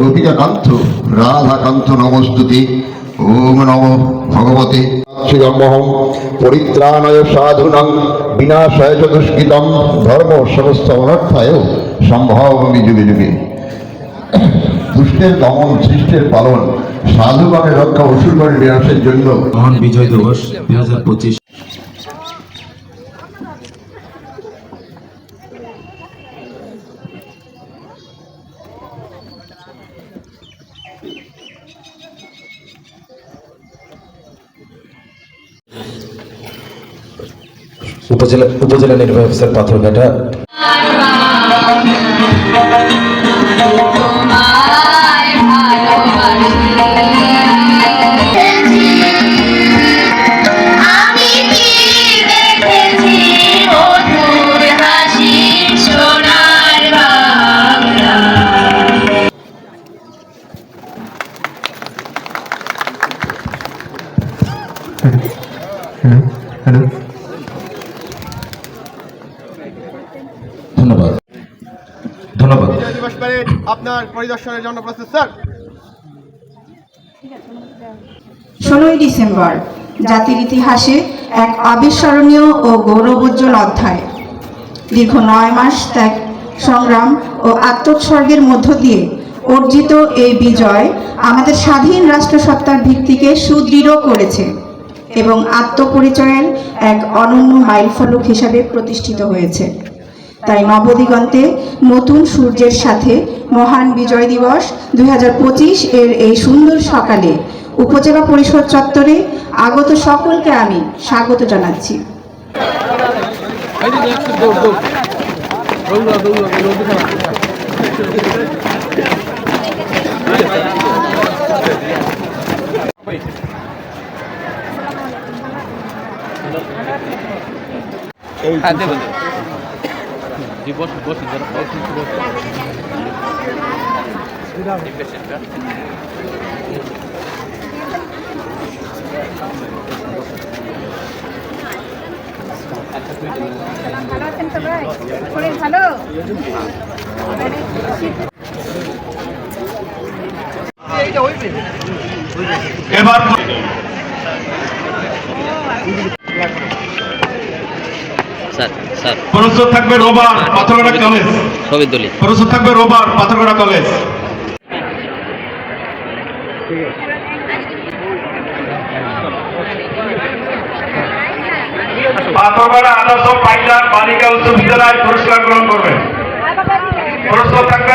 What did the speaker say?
গোপীকান্ত রাধাকান্ত নমস্তুতে। ওম নম ভগবতে শ্রীরামহং পরিত্রাণায় সাধুনাং বিনাশায় চ দুষ্কৃতম ধর্ম সমস্ত অনর্থায় সম্ভবামি যুগে যুগে। দুষ্টের দমন, সৃষ্টের পালন, সাধুগণের রক্ষা, অসুরগণের বিনাশের জন্য মহান বিজয় দিবস 2025। উপজেলা নির্বাহী অফিসার পাথরঘাটা। ধন্যবাদ ধন্যবাদ। আপনার পরিদর্শনের জন্য প্রস্তুত স্যার। 16ই ডিসেম্বর জাতির ইতিহাসে এক অবিস্মরণীয় ও গৌরবোজ্জ্বল অধ্যায়। দীর্ঘ 9 মাস ত্যাগ, সংগ্রাম ও আত্মোৎসর্গের মধ্য দিয়ে অর্জিত এই বিজয় আমাদের স্বাধীন রাষ্ট্রসত্তার ভিত্তিকে সুদৃঢ় করেছে এবং আত্মপরিচয়ের এক অনন্য মাইলফলক হিসাবে প্রতিষ্ঠিত হয়েছে। তাই নবদিগন্তে নতুন সূর্যের সাথে মহান বিজয় দিবস 2025 এর এই সুন্দর সকালে উপজেলা পরিষদ চত্বরে আগত সকলকে আমি স্বাগত জানাচ্ছি। এবার প্রস্তুত থাকবে রোববার পাথরঘাটা কলেজ। প্রস্তুত থাকবে রোববার পাথরঘাটা কলেজ। পাথরঘাটা আদর্শ পাইকার বালিকা উচ্চ বিদ্যালয় পুরস্কার গ্রহণ করবেন। প্রস্তুত থাকবে